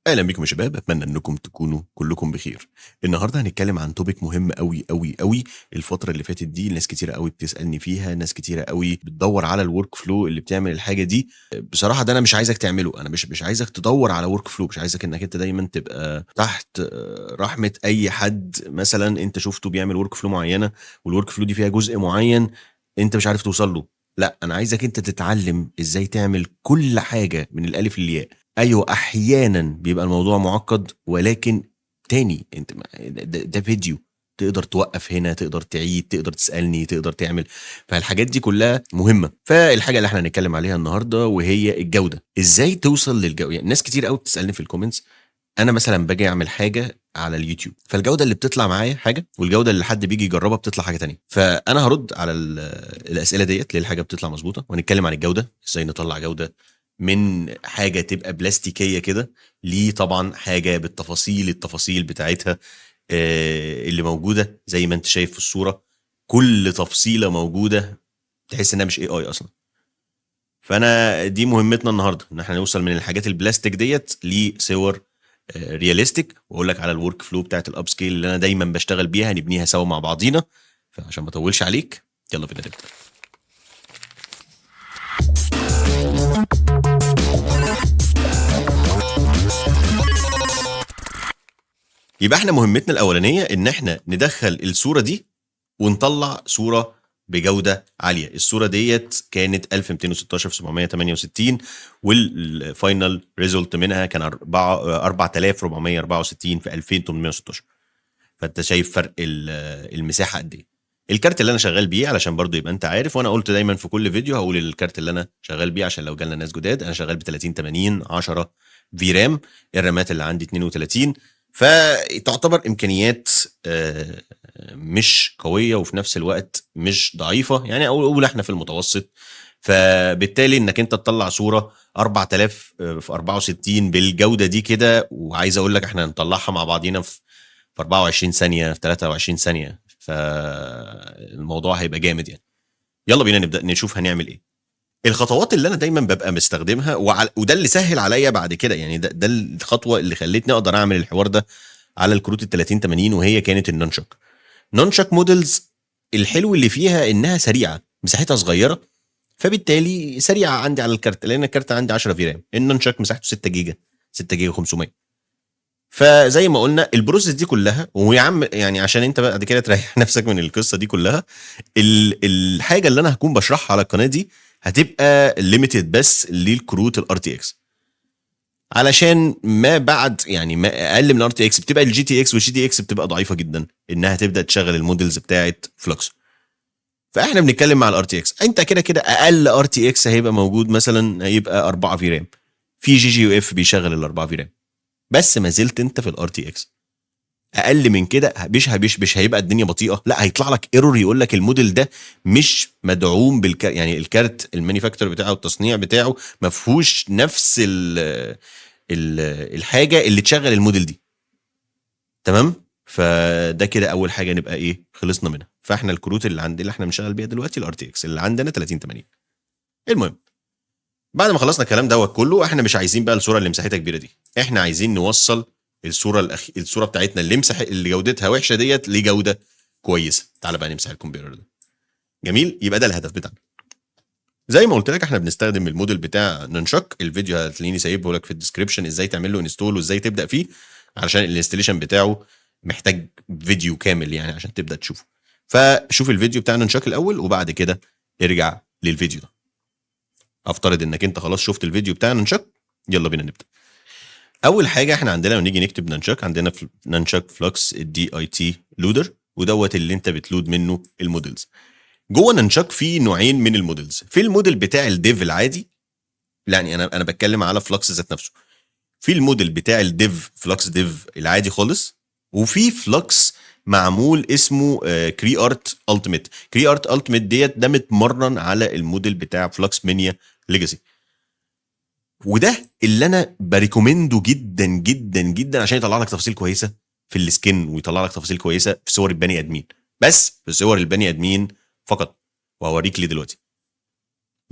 اهلا بيكم يا شباب، اتمنى انكم تكونوا كلكم بخير. النهارده هنتكلم عن توبيك مهم قوي قوي قوي. الفتره اللي فاتت دي ناس كتيره قوي بتسالني فيها، ناس كتيره قوي بتدور على الورك فلو اللي بتعمل الحاجه دي. بصراحه ده انا مش عايزك تعمله، انا مش عايزك تدور على ورك فلو، مش عايزك انك انت دايما تبقى تحت رحمه اي حد مثلا انت شفته بيعمل ورك فلو معينه، والورك فلو دي فيها جزء معين انت مش عارف توصل له. لا، انا عايزك انت تتعلم ازاي تعمل كل حاجه من الالف للياء. ايوه احيانا بيبقى الموضوع معقد، ولكن تاني انت ده فيديو، تقدر توقف هنا، تقدر تعيد، تقدر تسالني، تقدر تعمل. فالحاجات دي كلها مهمه. فالحاجه اللي احنا هنتكلم عليها النهارده وهي الجوده، ازاي توصل للجوده. يعني ناس كتير قوي بتسالني في الكومنتس، انا مثلا باجي اعمل حاجه على اليوتيوب، فالجوده اللي بتطلع معايا حاجه، والجوده اللي حد بيجي يجربها بتطلع حاجه تانية. فانا هرد على الاسئله ديت ليه الحاجه بتطلع مظبوطه، وهنتكلم عن الجوده، ازاي نطلع جوده من حاجه تبقى بلاستيكيه كده ليه طبعا حاجه بالتفاصيل، التفاصيل بتاعتها اللي موجوده زي ما انت شايف في الصوره. كل تفصيله موجوده تحس انها مش اي اصلا. فانا دي مهمتنا النهارده، ان احنا نوصل من الحاجات البلاستيك ديت لصور رياليستيك، واقول لك على الورك فلو بتاعت الاب سكيل اللي انا دايما بشتغل بيها، هنبنيها سوا مع بعضينا. فعشان ما اطولش عليك، يلا بينا نبدا. يبقى احنا مهمتنا الاولانيه ان احنا ندخل الصوره دي ونطلع صوره بجوده عاليه. الصوره ديت كانت 1216 في 768، والفاينل ريزولت منها كان 4464 في 2816. فانت شايف فرق المساحه قد ايه. الكارت اللي انا شغال بيه علشان برضو يبقى انت عارف، وانا قلت دايما في كل فيديو هقول الكارت اللي انا شغال بيه عشان لو جالنا ناس جداد، انا شغال ب 3080 10 في رام، الرامات اللي عندي 32. فتعتبر امكانيات مش قويه وفي نفس الوقت مش ضعيفه، يعني اقول احنا في المتوسط. فبالتالي انك انت تطلع صوره 4000 في 64 بالجوده دي كده، وعايز اقول لك احنا هنطلعها مع بعضينا في 24 ثانيه، في 23 ثانيه، فالموضوع هيبقى جامد يعني. يلا بينا نبدا نشوف هنعمل ايه. الخطوات اللي انا دايما ببقى مستخدمها وده اللي سهل عليا بعد كده، يعني ده الخطوه اللي خلتني اقدر اعمل الحوار ده على الكروت ال 3080، وهي كانت النونشوك. نونشوك موديلز الحلو اللي فيها انها سريعه، مساحتها صغيره، فبالتالي سريعه عندي على الكارت، لان الكارت عندي 10 في رام. النونشوك مساحته 6 جيجا، 6 جيجا 500. فزي ما قلنا البروسيس دي كلها، ويا عم يعني عشان انت بعد كده تريح نفسك من القصه دي كلها، الحاجه اللي انا هكون بشرحها على القناه دي هتبقى ليميتد بس للكروت الار تي اكس، علشان ما بعد يعني ما اقل من الار تي اكس بتبقى الجي تي اكس، والجي تي اكس بتبقى ضعيفه جدا انها تبدا تشغل المودلز بتاعه فلوكس. فاحنا بنتكلم مع الار تي اكس، انت كده كده اقل ار تي اكس هيبقى موجود مثلا هيبقى 4 في رام، في جي جي يو اف بيشغل ال 4 في رام، بس ما زلت انت في الار تي اكس. اقل من كده مش هيبقى الدنيا بطيئه، لا هيطلع لك ايرور يقول لك الموديل ده مش مدعوم يعني الكارت المانيفاكتور بتاعه، التصنيع بتاعه ما فيهوش نفس الحاجه اللي تشغل الموديل دي. تمام. فده كده اول حاجه نبقى ايه خلصنا منها. فاحنا الكروت اللي عندنا اللي احنا بنشتغل بيها دلوقتي الار تي اكس اللي عندنا 3080. المهم، بعد ما خلصنا الكلام دوت كله، احنا مش عايزين بقى الصوره اللي مساحتها كبيره دي، احنا عايزين نوصل الصوره بتاعتنا اللي جودتها وحشه ديت لجوده كويسه. تعال بقى نمسح الكمبيوتر ده. جميل، يبقى ده الهدف بتاعنا. زي ما قلت لك احنا بنستخدم الموديل بتاع نونشوك، الفيديو هتلاقيني سايبه لك في الديسكربشن ازاي تعمل له انستول وازاي تبدا فيه، علشان الانستليشن بتاعه محتاج فيديو كامل يعني عشان تبدا تشوفه. فشوف الفيديو بتاع نونشوك الاول، وبعد كده ارجع للفيديو ده. افترض انك انت خلاص شفت الفيديو بتاع نونشوك، يلا بينا نبدا. اول حاجه احنا عندنا لما نيجي نكتب نانشاك، عندنا في نانشاك فلوكس الدي اي تي لودر، ودوت اللي انت بتلود منه المودلز. جوه نانشاك في نوعين من المودلز، في الموديل بتاع الديف العادي، يعني انا بتكلم على فلوكس ذات نفسه. في الموديل بتاع الديف فلوكس ديف العادي خالص، وفي فلوكس معمول اسمه كري ارت التيميت. كري ارت التيميت ديت ده متمرن على الموديل بتاع فلوكس مانيا ليجاسي، وده اللي انا بريكومنده جدا جدا جدا عشان يطلع لك تفاصيل كويسه في السكن، ويطلع لك تفاصيل كويسه في صور البني ادمين، بس في صور البني ادمين فقط، وهوريك ليه دلوقتي.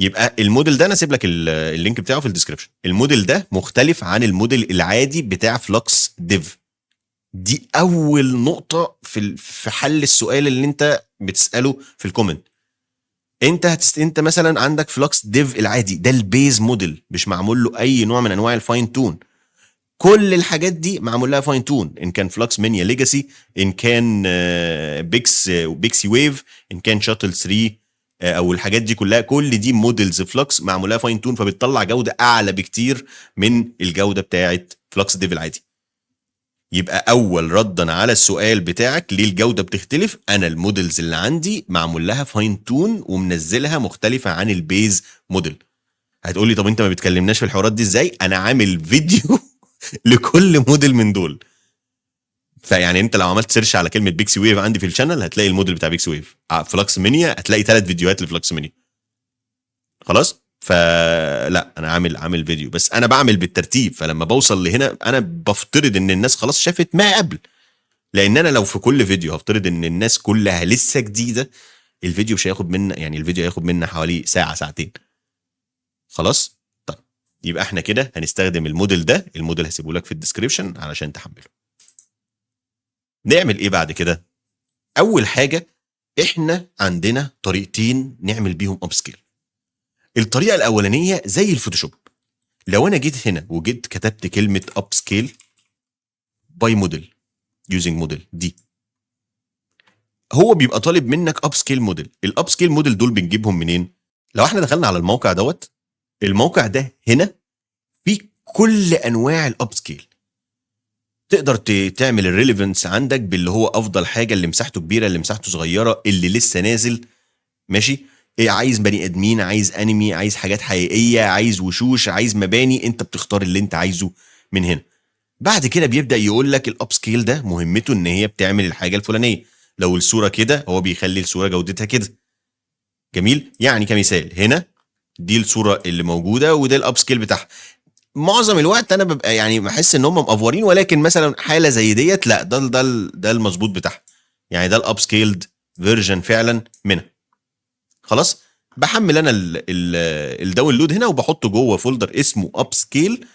يبقى الموديل ده انا سيب لك اللينك بتاعه في الديسكربشن. الموديل ده مختلف عن الموديل العادي بتاع فلوكس ديف. دي اول نقطه في حل السؤال اللي انت بتساله في الكومنت. انت مثلا عندك فلوكس ديف العادي ده البيز موديل، مش معمول له اي نوع من انواع الفاين تون. كل الحاجات دي معمول لها فاين تون، ان كان فلوكس مانيا ليجاسي، ان كان بيكسي ويف، ان كان شاتل 3 او الحاجات دي كلها. كل دي موديلز فلوكس معمول لها فاين تون، فبتطلع جوده اعلى بكتير من الجوده بتاعه فلوكس ديف العادي. يبقى اول ردا على السؤال بتاعك ليه الجوده بتختلف، انا الموديلز اللي عندي معمول لها فاين تون ومنزلها مختلفه عن البيز موديل. هتقولي طب انت ما بتكلمناش في الحوارات دي ازاي؟ انا عامل فيديو لكل موديل من دول. فيعني انت لو عملت سيرش على كلمه بيكسي ويف عندي في الشانل هتلاقي الموديل بتاع بيكسي ويف. فلوكس مانيا هتلاقي 3 فيديوهات لفلوكس مانيا. خلاص. فلا انا عامل فيديو، بس انا بعمل بالترتيب. فلما بوصل لهنا انا بفترض ان الناس خلاص شافت ما قبل، لان انا لو في كل فيديو هفترض ان الناس كلها لسه جديده، الفيديو مش هياخد منا، يعني الفيديو هياخد منا حوالي ساعه ساعتين. خلاص. طيب يبقى احنا كده هنستخدم الموديل ده. الموديل هسيبه لك في الديسكريبشن علشان تحمله. نعمل ايه بعد كده؟ اول حاجه احنا عندنا طريقتين نعمل بيهم اب سكيل. الطريقه الاولانيه زي الفوتوشوب. لو انا جيت هنا وجيت كتبت كلمه اب سكيل باي موديل يوزنج موديل دي، هو بيبقى طالب منك اب سكيل موديل. الاب سكيل موديل دول بنجيبهم منين؟ لو احنا دخلنا على الموقع دوت، الموقع ده هنا فيه كل انواع الاب سكيل. تقدر تعمل الريليفنس عندك باللي هو افضل حاجه، اللي مساحته كبيره، اللي مساحته صغيره، اللي لسه نازل. ماشي. ايه عايز؟ بني ادمين، عايز انمي، عايز حاجات حقيقيه، عايز وشوش، عايز مباني. انت بتختار اللي انت عايزه من هنا. بعد كده بيبدا يقول لك الاب سكيل ده مهمته ان هي بتعمل الحاجه الفلانيه. لو الصوره كده هو بيخلي الصوره جودتها كده. جميل. يعني كمثال هنا دي الصوره اللي موجوده وده الاب سكيل بتاعها. معظم الوقت انا ببقى يعني بحس ان هم مقفورين، ولكن مثلا حاله زي ديت لا، ده المظبوط بتاعها. يعني ده الاب سكيلد فيرجن فعلا منها. خلاص. بحمل انا الداونلود هنا وبحطه جوه فولدر اسمه اب سكيل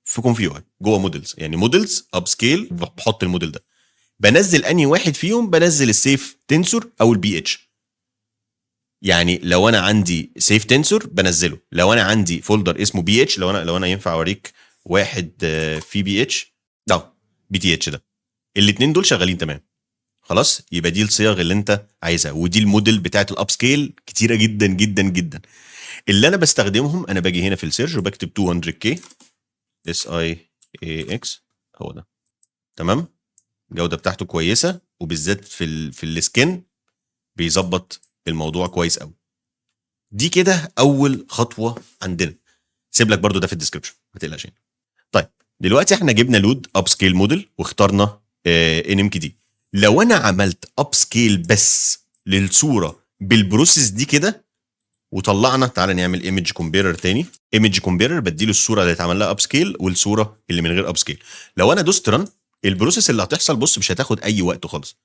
في كونفيو جوه موديلز. يعني موديلز اب سكيل، بحط الموديل ده. بنزل اني واحد فيهم؟ بنزل السيف تنسور او البي اتش. يعني لو انا عندي سيف تنسور بنزله. لو انا عندي فولدر اسمه بي اتش، لو انا ينفع اوريك واحد في بي اتش ده بي تي اتش ده، الاثنين دول شغالين تمام. خلاص. يبقى دي الصيغ اللي انت عايزها، ودي الموديل بتاعت الاب سكيل كتيره جدا جدا جدا. اللي انا بستخدمهم، انا باجي هنا في السيرش وبكتب 200K اس اي اي اكس، هو ده. تمام. الجوده بتاعته كويسه، وبالذات في السكن بيظبط الموضوع كويس قوي. دي كده اول خطوه عندنا. سيب لك برضو ده في الديسكربشن، ما تقلقش يعني. طيب دلوقتي احنا جبنا لود اب سكيل موديل واخترنا ان ام كي دي. لو انا عملت اب سكيل بس للصوره بالبروسيس دي كده وطلعنا، تعالى نعمل ايمج كومبيرر تاني. ايمج كومبيرر بديله الصوره اللي اتعمل لها اب سكيل والصوره اللي من غير اب سكيل. لو انا دوست رن، البروسيس اللي هتحصل بص مش هتاخد اي وقت خالص.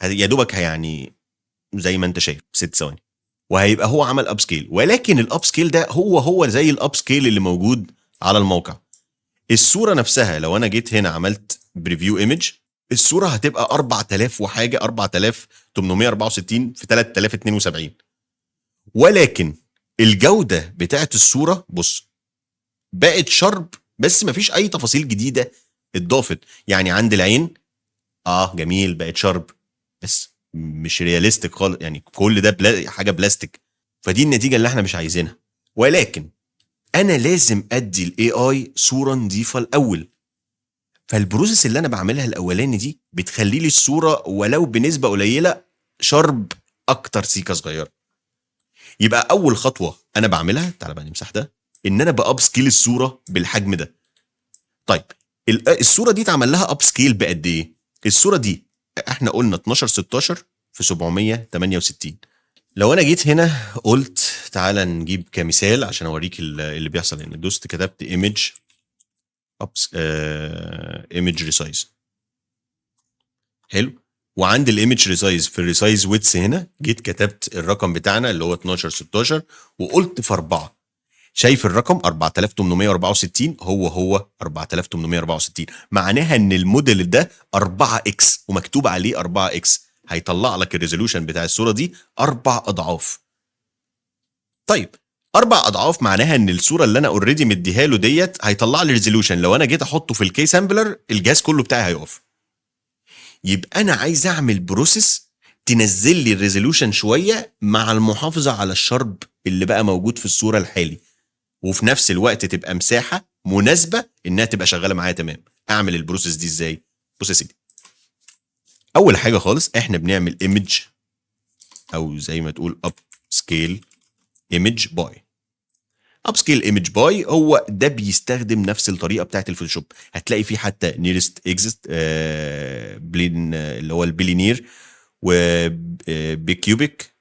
يا دوبك يعني زي ما انت شايف 6 ثواني وهيبقى هو عمل اب سكيل. ولكن الاب سكيل ده هو زي الاب سكيل اللي موجود على الموقع. الصوره نفسها لو انا جيت هنا عملت بريفيو ايمج، الصوره هتبقى 4000 وحاجه، 4864 في 3072. ولكن الجوده بتاعت الصوره بص بقت شرب، بس مفيش اي تفاصيل جديده اتضافت. يعني عند العين جميل بقت شرب، بس مش رياليستيك خالص. يعني كل ده حاجه بلاستيك. فدي النتيجه اللي احنا مش عايزينها. ولكن انا لازم ادي الاي اي صوره نظيفه الاول. فالبروسيس اللي انا بعملها الاولاني دي بتخلي لي الصوره ولو بنسبه قليله شرب اكتر، سيكه صغيره. يبقى اول خطوه انا بعملها، تعالى بقى نمسح ده، ان انا باب سكيل الصوره بالحجم ده. طيب الصوره دي اتعمل لها اب سكيل بقد ايه؟ الصوره دي احنا قلنا 12 16 في 768. لو انا جيت هنا قلت تعالى نجيب كمثال عشان اوريك اللي بيحصل هنا. دوست كتبت ايمج ايمج ريسايز. حلو. وعند الايمج ريسايز في الريسايز ويتس هنا جيت كتبت الرقم بتاعنا اللي هو 12 16 وقلت في 4. شايف الرقم 4864 هو 4864. معناها ان الموديل ده 4 اكس ومكتوب عليه 4 اكس، هيطلع لك الريزولوشن بتاع الصوره دي 4 اضعاف. طيب 4 اضعاف معناها ان الصوره اللي انا اوريدي مديها له ديت هيطلع لي ريزولوشن لو انا جيت احطه في الكي سامبلر الجهاز كله بتاعي هيقف. يبقى انا عايز اعمل بروسيس تنزل لي الريزولوشن شويه مع المحافظه على الشرب اللي بقى موجود في الصوره الحالي، وفي نفس الوقت تبقى مساحه مناسبه انها تبقى شغاله معايا تمام. اعمل البروسيس دي ازاي؟ بص يا سيدي، اول حاجه خالص احنا بنعمل ايمج او زي ما تقول اب سكيل ايمج باي. اب سكيل ايمج باي هو ده بيستخدم نفس الطريقه بتاعت الفوتوشوب. هتلاقي فيه حتى نيرست اكزيست بلين اللي هو البلينير وبيكيوبيك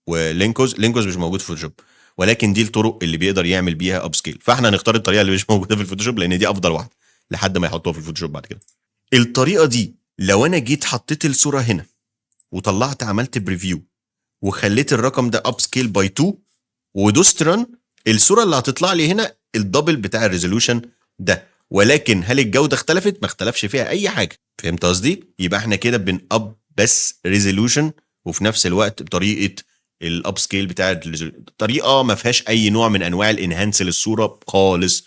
ولينكوز. لينكوز مش موجود في فوتوشوب، ولكن دي الطرق اللي بيقدر يعمل بيها اب سكيل، فاحنا هنختار الطريقه اللي مش موجوده في الفوتوشوب لان دي افضل واحده لحد ما يحطوها في الفوتوشوب بعد كده. الطريقه دي لو انا جيت حطيت الصوره هنا وطلعت عملت بريفيو وخليت الرقم ده اب سكيل باي 2 ودوست رن، الصوره اللي هتطلع لي هنا الدبل بتاع الريزولوشن ده، ولكن هل الجوده اختلفت؟ ما اختلفش فيها اي حاجه. فهمت قصدي؟ يبقى احنا كده بن اب بس ريزولوشن وفي نفس الوقت بطريقه الاب سكيل بتاع طريقه ما فيهاش اي نوع من انواع الانهانس للصوره خالص،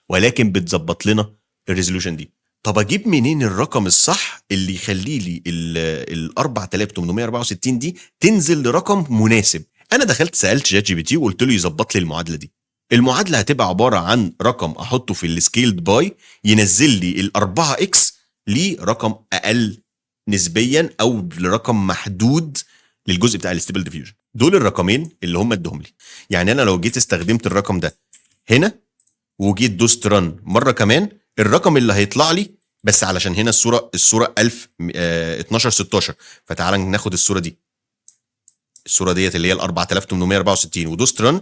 ولكن بتظبط لنا الريزولوشن دي. طب اجيب منين الرقم الصح اللي يخلي لي ال 4864 دي تنزل لرقم مناسب؟ انا دخلت سالت شات جي بي تي وقلت له يظبط لي المعادله دي. المعادله هتبقى عباره عن رقم احطه في السكيلد باي ينزل لي ال 4 اكس لرقم اقل نسبيا او لرقم محدود للجزء بتاع الستيبل ديفيوجن. دول الرقمين اللي هم ادهم لي. يعني انا لو جيت استخدمت الرقم ده هنا وجيت دوست رن مره كمان، الرقم اللي هيطلع لي بس علشان هنا الصوره 1000 12 16، فتعال ناخد الصوره دي، الصوره ديت اللي هي ال 4864 ودوست رن،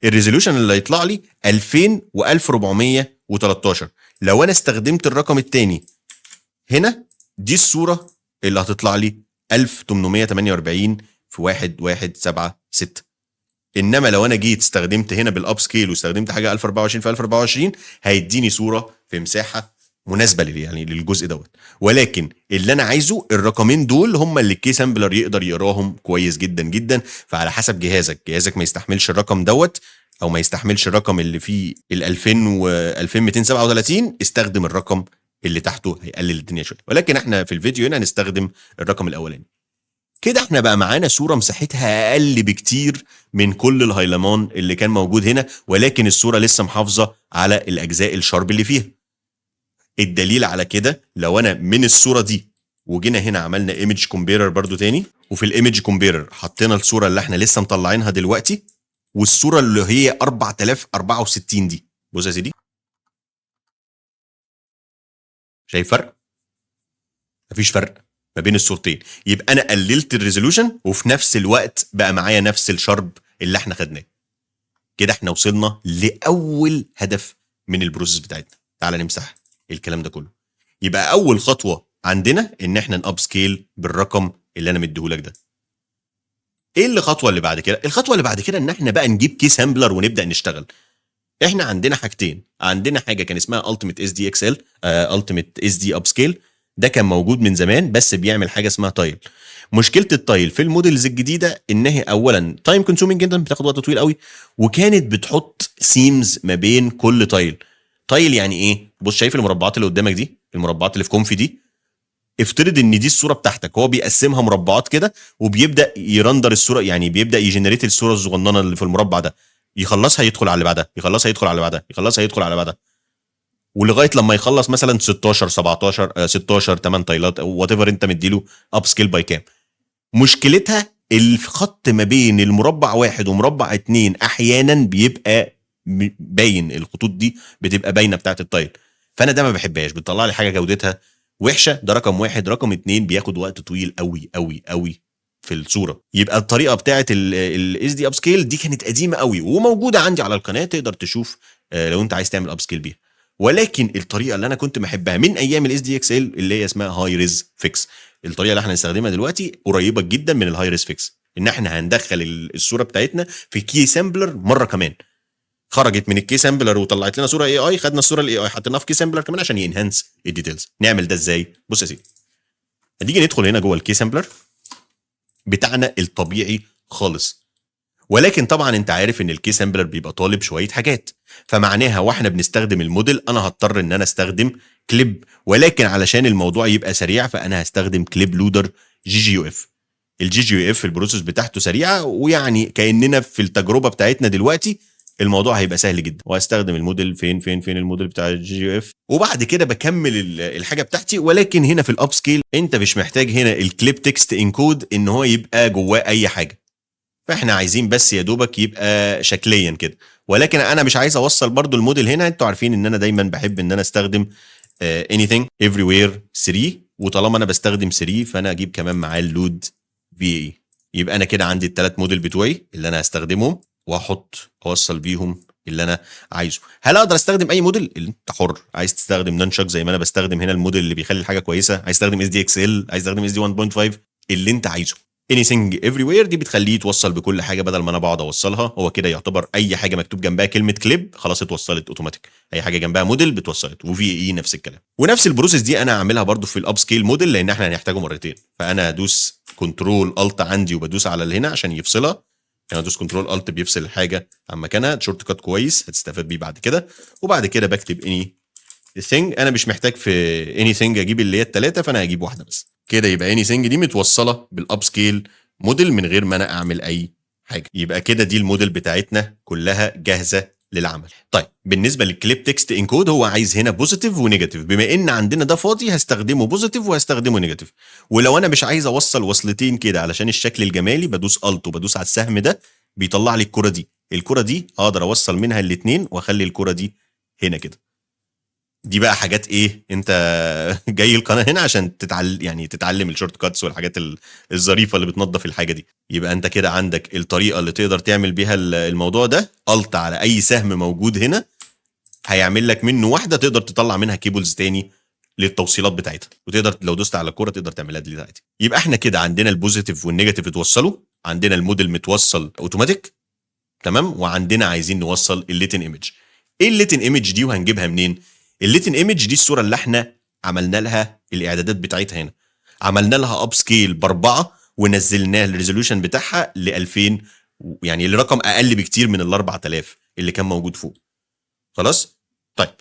الريزولوشن اللي هيطلع لي 2000 و1413. لو انا استخدمت الرقم الثاني هنا دي الصوره اللي هتطلع لي 1848 في 1176. انما لو انا جيت استخدمت هنا بالاب سكيل واستخدمت حاجه 1024 في 1024 هيديني صوره في مساحه مناسبه يعني للجزء دوت. ولكن اللي انا عايزه الرقمين دول هم اللي الكي سامبلر يقدر يقراهم كويس جدا جدا. فعلى حسب جهازك ما يستحملش الرقم دوت او ما يستحملش الرقم اللي فيه ال 2000 و 2237 استخدم الرقم اللي تحته هيقلل الدنيا شويه. ولكن احنا في الفيديو هنا هنستخدم الرقم الاولاني. كده احنا بقى معانا صورة مساحتها اقل بكتير من كل الهيلمان اللي كان موجود هنا، ولكن الصورة لسه محافظة على الاجزاء الشارب اللي فيها. الدليل على كده لو انا من الصورة دي وجينا هنا عملنا ايمج كومبيرر برضو تاني، وفي الايمج كومبيرر حطينا الصورة اللي احنا لسه مطلعينها دلوقتي والصورة اللي هي 4064 دي، بص يا سيدي شايف فرق؟ مفيش فرق ما بين الصورتين. يبقى انا قللت الريزولوشن وفي نفس الوقت بقى معايا نفس الشرب اللي احنا خدناه. كده احنا وصلنا لاول هدف من البروسيس بتاعتنا. تعال نمسح الكلام ده كله. يبقى اول خطوه عندنا ان احنا ناب سكيل بالرقم اللي انا مديهولك ده. ايه الخطوه اللي بعد كده؟ الخطوه اللي بعد كده ان احنا بقى نجيب كي سامبلر ونبدا نشتغل. احنا عندنا حاجتين، عندنا حاجه كان اسمها التيميت اس دي اكسل، التيميت اس دي اب سكيل، ده كان موجود من زمان بس بيعمل حاجه اسمها تايل. مشكله التايل في الموديلز الجديده ان هي اولا تايم كونسومينج جدا، بتاخد وقت طويل قوي، وكانت بتحط سيمز ما بين كل تايل. تايل يعني ايه؟ بص شايف المربعات اللي قدامك دي، المربعات اللي في كونفي دي، افترض ان دي الصوره بتاعتك، هو بيقسمها مربعات كده وبيبدا يرندر الصوره، يعني بيبدا يجنريت الصوره الصغننه اللي في المربع ده، يخلصها يدخل على اللي بعدها، يخلصها يدخل على اللي بعدها، يخلصها يدخل على اللي بعدها، ولغايه لما يخلص مثلا 16 17 16 8 تايلات او وات ايفر انت مديله اب سكيل باي كام. مشكلتها الخط ما بين المربع واحد ومربع اتنين احيانا بيبقى باين، الخطوط دي بتبقى باينه بتاعت التايل، فانا ده ما بحبهاش، بتطلع لي حاجه جودتها وحشه. ده رقم واحد. رقم اتنين بياخد وقت طويل قوي قوي قوي في الصوره. يبقى الطريقه بتاعت الاس دي اب سكيل دي كانت قديمه قوي وموجوده عندي على القناه، تقدر تشوف لو انت عايز تعمل اب سكيل بيها. ولكن الطريقه اللي انا كنت بحبها من ايام الاس دي اكس ال اللي هي اسمها هاي ريز فيكس. الطريقه اللي احنا هنستخدمها دلوقتي قريبه جدا من الهاي ريس فيكس، ان احنا هندخل الصوره بتاعتنا في كي سامبلر مره كمان. خرجت من الكي سامبلر وطلعت لنا صوره اي اي، خدنا الصوره الاي اي حطيناها في كي سامبلر كمان عشان ينهانس الديتيلز. نعمل ده ازاي؟ بص يا سيدي، هنيجي ندخل هنا جوه الكي سامبلر بتاعنا الطبيعي خالص، ولكن طبعا انت عارف ان الكي سامبلر بيبقى طالب شويه حاجات، فمعناها واحنا بنستخدم الموديل انا هضطر ان انا استخدم كليب، ولكن علشان الموضوع يبقى سريع فانا هستخدم كليب لودر جي جي يو اف. الجي جي يو اف البروسيس بتاعته سريعه، ويعني كاننا في التجربه بتاعتنا دلوقتي الموضوع هيبقى سهل جدا. وهستخدم الموديل فين الموديل بتاع الجي جي اف، وبعد كده بكمل الحاجه بتاعتي. ولكن هنا في الاب سكيل انت مش محتاج هنا الكليب تكست انكود ان هو يبقى جواه اي حاجه، فاحنا عايزين بس يا دوبك يبقى شكليا كده. ولكن انا مش عايز اوصل برضو الموديل هنا، انتوا عارفين ان انا دايما بحب ان انا استخدم anything everywhere 3، وطالما انا بستخدم 3 فانا اجيب كمان معاه اللود في اي. يبقى انا كده عندي الثلاث موديل بتوعي اللي انا هستخدمهم، واحط اوصل بيهم اللي انا عايزه. هل اقدر استخدم اي موديل؟ انت حر، عايز تستخدم نانشاك زي ما انا بستخدم هنا الموديل اللي بيخلي الحاجه كويسه، عايز تستخدم اس دي اكس ال، عايز تستخدم اس دي 1.5، اللي انت عايزه. anything everywhere دي بتخليه يتوصل بكل حاجه بدل ما انا بقعد اوصلها. هو كده يعتبر اي حاجه مكتوب جنبها كلمه كليب خلاص اتوصلت اوتوماتيك، اي حاجه جنبها موديل بتوصلت. وفي اي نفس الكلام، ونفس البروسيس دي انا هعملها برده في الاب سكيل موديل لان احنا هنحتاجه مرتين. فانا ادوس كنترول الت عندي وبدوس على هنا عشان يفصلها، يعني ادوس كنترول الت بيفصل الحاجه عن مكانها. شورت كات كويس هتستفاد بيه بعد كده. وبعد كده بكتب اني ثينج، انا مش محتاج في اني ثينج اجيب اللي هي الثلاثه، فانا هجيب واحده بس كده. يبقى اني ثينج دي متوصله بالاب سكيل موديل من غير ما انا اعمل اي حاجه. يبقى كده دي الموديل بتاعتنا كلها جاهزه للعمل. طيب بالنسبه للكليب تكست انكود، هو عايز هنا بوزيتيف ونيجاتيف. بما ان عندنا ده فاضي هستخدمه بوزيتيف وهستخدمه نيجاتيف. ولو انا مش عايز اوصل وصلتين كده علشان الشكل الجمالي، بدوس الت وبدوس على السهم ده بيطلع لي الكره دي. الكره دي اقدر اوصل منها الاثنين واخلي الكره دي هنا كده. دي بقى حاجات ايه، انت جاي القناه هنا عشان تتعلم الشورت كاتس والحاجات الظريفه اللي بتنظف الحاجه دي. يبقى انت كده عندك الطريقه اللي تقدر تعمل بيها الموضوع ده. الت على اي سهم موجود هنا هيعمل لك منه واحده تقدر تطلع منها كيبلز تاني للتوصيلات بتاعتها، وتقدر لو دوست على الكوره تقدر تعملها ديليت عادي. يبقى احنا كده عندنا البوزيتيف والنيجاتيف اتوصلوا، عندنا الموديل متوصل اوتوماتيك تمام، وعندنا عايزين نوصل الليتن ايمج. ايه الليتن ايمج دي وهنجيبها منين؟ الليتن ايمج دي الصوره اللي احنا عملنا لها الاعدادات بتاعتها هنا، عملنا لها اب سكيل ب4 ونزلناها الريزولوشن بتاعها ل 2000، يعني لرقم اقل بكتير من ال 4000 اللي كان موجود فوق. خلاص طيب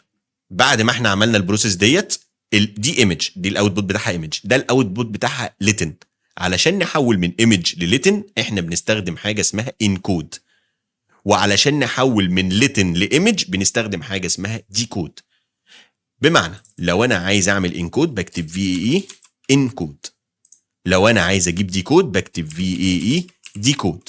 بعد ما احنا عملنا البروسيس ديت، دي ايمج، دي الاوتبوت بتاعها ايمج، ده الاوتبوت بتاعها ليتن. علشان نحول من ايمج لليتن احنا بنستخدم حاجه اسمها انكود، وعلشان نحول من ليتن لايمج بنستخدم حاجه اسمها ديكود. بمعنى لو انا عايز اعمل انكود بكتب في اي انكود، لو انا عايز اجيب ديكود بكتب في اي ديكود.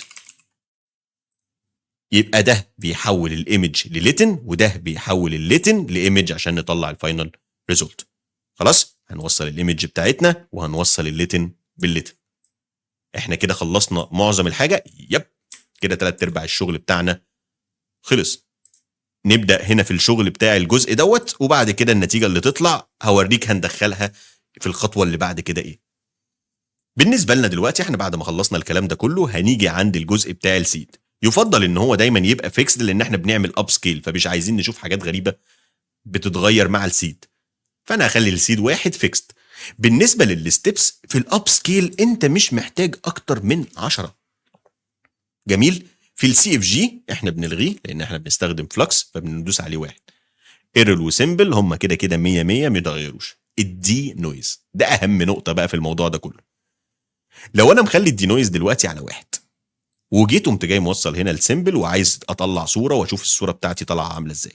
يبقى ده بيحول الايمج لليتن، وده بيحول الليتن لايمج عشان نطلع الفاينل ريزولت. خلاص هنوصل الايمج بتاعتنا وهنوصل الليتن بالليتن. احنا كده خلصنا معظم الحاجه. كده 3/4 الشغل بتاعنا خلص. نبدأ هنا في الشغل بتاع الجزء دوت، وبعد كده النتيجة اللي تطلع هوريك هندخلها في الخطوة اللي بعد كده ايه. بالنسبة لنا دلوقتي احنا بعد ما خلصنا الكلام ده كله هنيجي عند الجزء بتاع السيد. يفضل ان هو دايما يبقى فيكسد لان احنا بنعمل اب سكيل، فمش عايزين نشوف حاجات غريبة بتتغير مع السيد، فانا هخلي السيد واحد فيكسد. بالنسبة للستبس في الاب سكيل انت مش محتاج اكتر من 10. جميل. في السي اف جي احنا بنلغيه لان احنا بنستخدم فلكس فبندوس عليه 1. ايرل وسيمبل هم كده كده 100 100 ما يتغيروش. الدي نويز ده اهم نقطه بقى في الموضوع ده كله. لو انا مخلي الدي نويز دلوقتي على 1 وجيت قمت جاي موصل هنا السيمبل وعايز اطلع صوره واشوف الصوره بتاعتي طالعه عامله ازاي،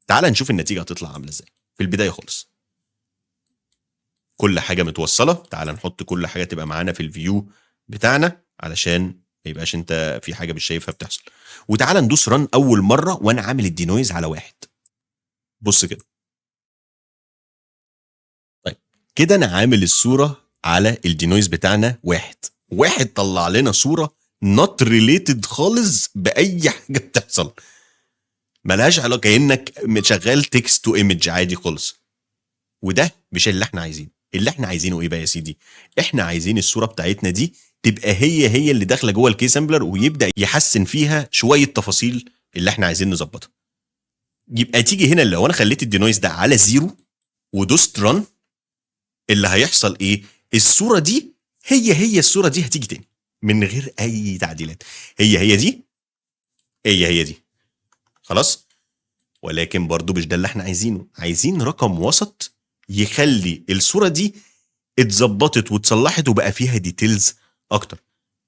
تعال نشوف النتيجه هتطلع عامله ازاي. في البدايه خالص كل حاجه متوصله، تعال نحط كل حاجه تبقى معانا في الفيو بتاعنا علشان ما يبقاش انت في حاجه مش شايفها بتحصل. وتعالى ندوس رن اول مره وانا عامل الدينويز على 1. بص كده. طيب كده انا عامل الصوره على الدينويز بتاعنا 1 طلع لنا صوره not related خالص باي حاجه بتحصل، ملهاش علاقه، كانك مشغل تكست تو ايمج عادي خالص. وده مش اللي احنا عايزينه. اللي احنا عايزينه ايه بقى يا سيدي؟ احنا عايزين الصوره بتاعتنا دي تبقى هي اللي داخله جوه الكي سامبلر، ويبدا يحسن فيها شويه تفاصيل اللي احنا عايزين نظبطها. يبقى تيجي هنا لو انا خليت الدينويز ده على 0 ودوست ران، اللي هيحصل ايه؟ الصوره دي هي الصوره دي هتيجي تاني من غير اي تعديلات، هي دي خلاص. ولكن برضو مش ده اللي احنا عايزينه، عايزين رقم وسط يخلي الصوره دي اتظبطت واتصلحت وبقى فيها ديتيلز اكتر.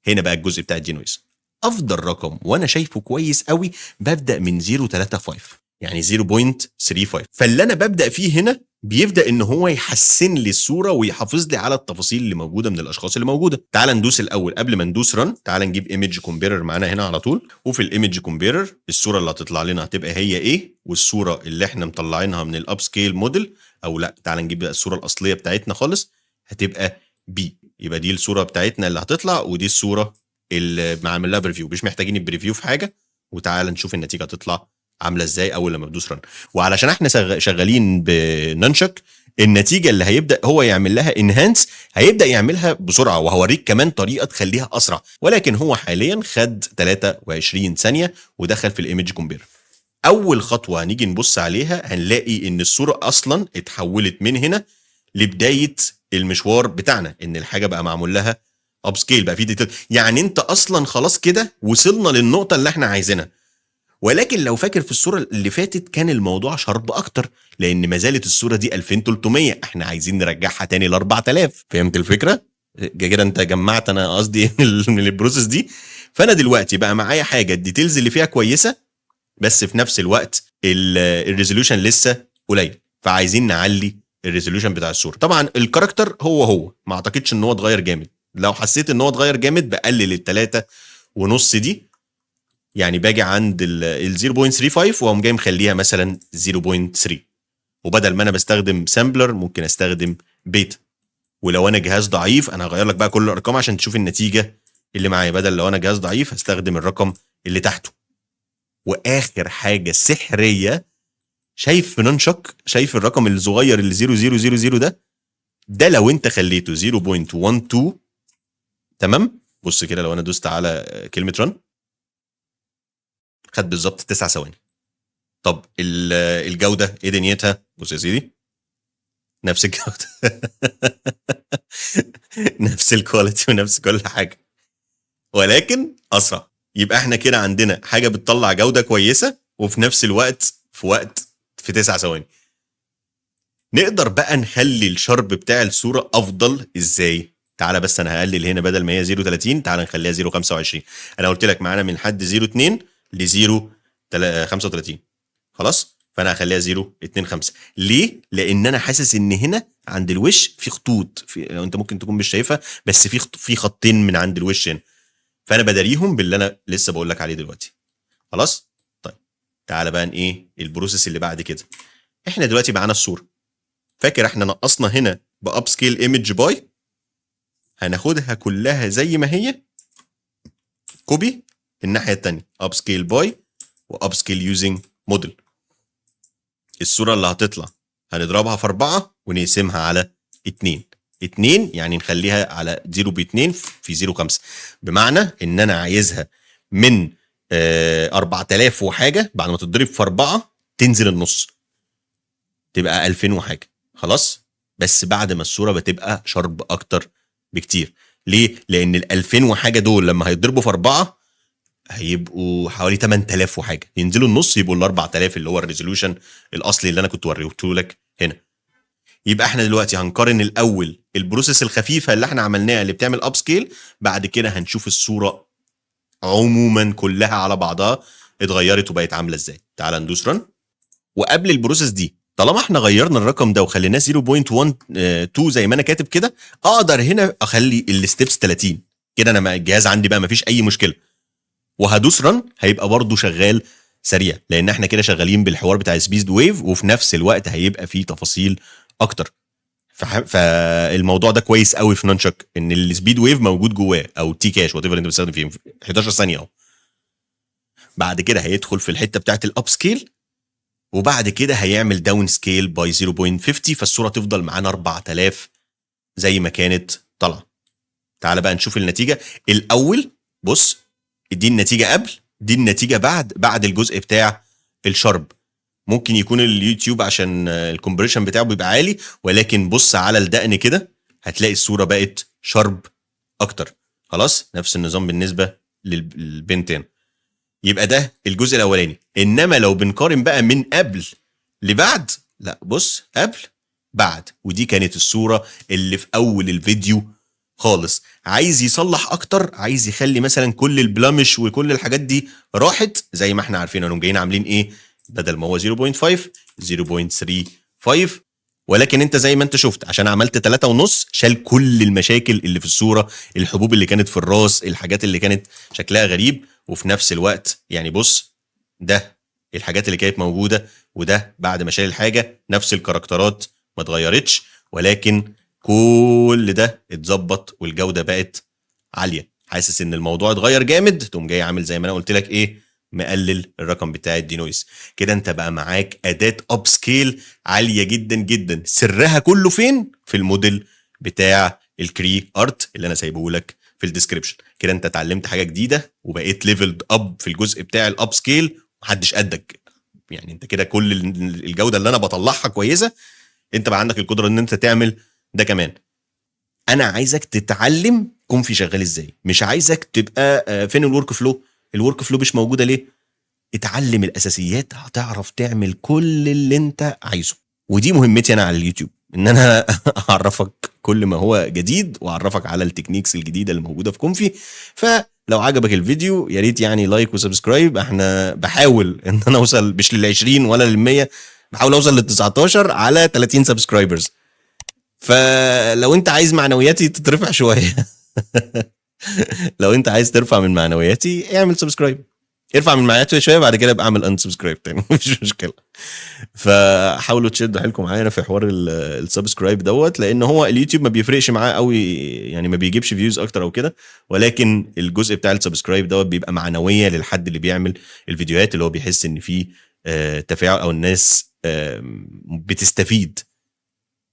هنا بقى الجزء بتاع الدينويز. افضل رقم وانا شايفه كويس قوي ببدا من 0.35 يعني 0.35. فاللي انا ببدا فيه هنا بيبدا ان هو يحسن لي الصوره ويحافظ لي على التفاصيل اللي موجوده من الاشخاص اللي موجوده. تعال ندوس الاول قبل ما ندوس رن، تعال نجيب ايمج كومبيرر معانا هنا على طول. وفي الايمج كومبيرر الصوره اللي هتطلع لنا هتبقى هي ايه، والصوره اللي احنا مطلعينها من الاب سكيل موديل، او لا تعال نجيب الصوره الاصليه بتاعتنا خالص، هتبقى بي. يبقى دي الصوره بتاعتنا اللي هتطلع، ودي الصوره اللي معمل لها بريفيو. مش محتاجين البريفيو في حاجه، وتعال نشوف النتيجه هتطلع عامله ازاي اول لما بدوس رن. وعلشان احنا شغالين بنانشك، النتيجه اللي هيبدا هو يعمل لها انهانس هيبدا يعملها بسرعه، وهوريك كمان طريقه تخليها اسرع. ولكن هو حاليا خد 23 ثانيه ودخل في الايمج كومبير. اول خطوه هنيجي نبص عليها هنلاقي ان الصوره اصلا اتحولت من هنا لبدايه المشوار بتاعنا، ان الحاجه بقى معمول لها اب سكيل، بقى في ديتيل. يعني انت اصلا خلاص كده وصلنا للنقطه اللي احنا عايزينها. ولكن لو فاكر في الصوره اللي فاتت كان الموضوع شرب اكتر، لان ما زالت الصوره دي 2300، احنا عايزين نرجعها تاني ل 4000. فهمت الفكره كده؟ انت جمعت انا قصدي من البروسيس دي. فانا دلوقتي بقى معايا حاجه الديتيلز اللي فيها كويسه، بس في نفس الوقت الريزولوشن لسه قليل، فعايزين نعلي الريزولوشن بتاع الصوره. طبعا الكاركتر هو ما اعتقدش ان هو اتغير جامد. لو حسيت ان هو اتغير جامد بقلل التلاتة ونص دي، يعني باجي عند ال 0.35 وهم جاي مخليها مثلا 0.3. وبدل ما انا بستخدم سامبلر ممكن استخدم بيتا. ولو انا جهاز ضعيف انا هغير لك بقى كل الارقام عشان تشوف النتيجه اللي معايا. بدل لو انا جهاز ضعيف هستخدم الرقم اللي تحته. واخر حاجه سحريه، شايف في نانشك، شايف الرقم الصغير اللي 0000 ده لو انت خليته 0.12 تمام. بص كده لو انا دوست على كلمه رن خد بالظبط 9 ثواني. طب الجوده ايه دنيتها؟ بص يا سيدي نفس الجوده نفس الكواليتي ونفس كل حاجه، ولكن اسرع. يبقى احنا كده عندنا حاجه بتطلع جوده كويسه وفي نفس الوقت في 9 ثواني. نقدر بقى نخلي الشرب بتاع الصوره افضل ازاي؟ تعالى بس انا هقلل هنا، بدل ما هي 0.30 تعالى نخليها 0.25. انا قلت لك معانا من حد 0.2 ل 0.35 خلاص. فانا هخليها 0.25. ليه؟ لان انا حاسس ان هنا عند الوش في خطوط، لو انت ممكن تكون مش شايفها بس في خطين من عند الوش هنا، فانا بداريهم باللي انا لسه بقول لك عليه دلوقتي. خلاص. طيب تعالى بقى ايه البروسيس اللي بعد كده. احنا دلوقتي معانا الصوره، فاكر احنا نقصنا هنا باب سكيل ايمج باي، هناخدها كلها زي ما هي كوبي الناحيه الثانيه، اب سكيل باي واب سكيل يوزنج موديل. الصوره اللي هتطلع هنضربها في 4 ونقسمها على 2 يعني نخليها على 0.2 في 0.5، بمعنى ان انا عايزها من 4000 وحاجه، بعد ما تضرب في 4 تنزل النص تبقى 2000 وحاجه خلاص. بس بعد ما الصوره بتبقى شرب اكتر بكتير. ليه؟ لان ال 2000 وحاجه دول لما هيضربوا في 4 هيبقوا حوالي 8000 وحاجه، ينزلوا النص يبقوا ال 4000 اللي هو الريزولوشن الاصلي اللي انا كنت وريته لك هنا. يبقى احنا دلوقتي هنقارن الاول البروسيس الخفيفه اللي احنا عملناها اللي بتعمل اب سكيل، بعد كده هنشوف الصوره عموما كلها على بعضها اتغيرت وبقت عامله ازاي. تعال ندوس رن. وقبل البروسيس دي طالما احنا غيرنا الرقم ده وخليناه 0.12 زي ما انا كاتب كده، اقدر هنا اخلي الستبس 30 كده. انا الجهاز عندي بقى مفيش اي مشكله، وهدوس رن هيبقى برضو شغال سريع، لان احنا كده شغالين بالحوار بتاع سبيد ويف، وفي نفس الوقت هيبقى فيه تفاصيل اكتر. فالموضوع ده كويس قوي في نانشك ان السبيد ويف موجود جواه، او تي كاش وات ايفر انت بتستخدم فيه 11 ثانيه اهو. بعد كده هيدخل في الحته بتاعت الاب سكيل، وبعد كده هيعمل داون سكيل باي 0.50، فالصوره تفضل معانا 4000 زي ما كانت طالعه. تعال بقى نشوف النتيجه الاول. بص، دي النتيجه قبل، دي النتيجه بعد الجزء بتاع الشرب. ممكن يكون اليوتيوب عشان الكومبريشن بتاعه بيبقى عالي، ولكن بص على الدقن كده هتلاقي الصوره بقت شرب اكتر. خلاص نفس النظام بالنسبه للبنتين. يبقى ده الجزء الاولاني. انما لو بنقارن بقى من قبل لبعد، لا بص، قبل بعد، ودي كانت الصوره اللي في اول الفيديو خالص. عايز يصلح اكتر، عايز يخلي مثلا كل البلامش وكل الحاجات دي راحت زي ما احنا عارفين انهم جايين عاملين ايه، بدل ما هو 0.5 0.35. ولكن انت زي ما انت شفت عشان عملت 3.5 شال كل المشاكل اللي في الصورة، الحبوب اللي كانت في الراس، الحاجات اللي كانت شكلها غريب. وفي نفس الوقت يعني بص، ده الحاجات اللي كانت موجودة، وده بعد ما شال الحاجة نفس الكاركترات ما اتغيرتش، ولكن كل ده اتظبط والجودة بقت عالية. حاسس ان الموضوع اتغير جامد، تقوم جاي عامل زي ما انا قلت لك ايه، مقلل الرقم بتاع الدينويز. كده انت بقى معاك اداة اب سكيل عالية جدا جدا. سرها كله فين؟ في الموديل بتاع الكري ارت اللي انا سايبه لك في الديسكريبشن. كده انت اتعلمت حاجة جديدة وبقيت ليفلد اب في الجزء بتاع الاب سكيل، محدش قدك. يعني انت كده كل الجودة اللي انا بطلعها كويسة، انت بقى عندك القدرة ان انت تعمل ده كمان. انا عايزك تتعلم كونفي شغال ازاي، مش عايزك تبقى فين الورك فلو. الورك فلو مش موجوده ليه؟ اتعلم الاساسيات، هتعرف تعمل كل اللي انت عايزه. ودي مهمتي انا على اليوتيوب، ان انا اعرفك كل ما هو جديد واعرفك على التكنيكس الجديده اللي موجوده في كونفي. فلو عجبك الفيديو يا ريت يعني لايك وسبسكرايب. احنا بحاول ان انا اوصل مش لل20 ولا لل100، بحاول اوصل لل19 على 30 سبسكرايبرز. فلو انت عايز معنوياتي تترفع شويه لو انت عايز ترفع من معنوياتي اعمل سبسكرايب، ارفع من معنوياتي شويه بعد كده ابقى اعمل ان سبسكرايب تاني مفيش مشكله. فحاولوا تشدوا حيلكم معانا في حوار السبسكرايب دوت، لان هو اليوتيوب ما بيفرقش معاه قوي، يعني ما بيجيبش فيوز اكتر او كده، ولكن الجزء بتاع السبسكرايب دوت بيبقى معنويه للحد اللي بيعمل الفيديوهات، اللي هو بيحس ان فيه تفاعل او الناس بتستفيد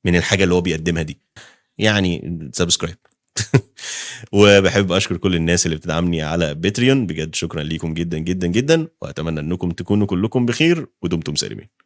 من الحاجه اللي هو بيقدمها دي. يعني سبسكرايب وبحب اشكر كل الناس اللي بتدعمني على باتريون، بجد شكرا ليكم جدا جدا جدا، واتمنى انكم تكونوا كلكم بخير ودمتم سالمين.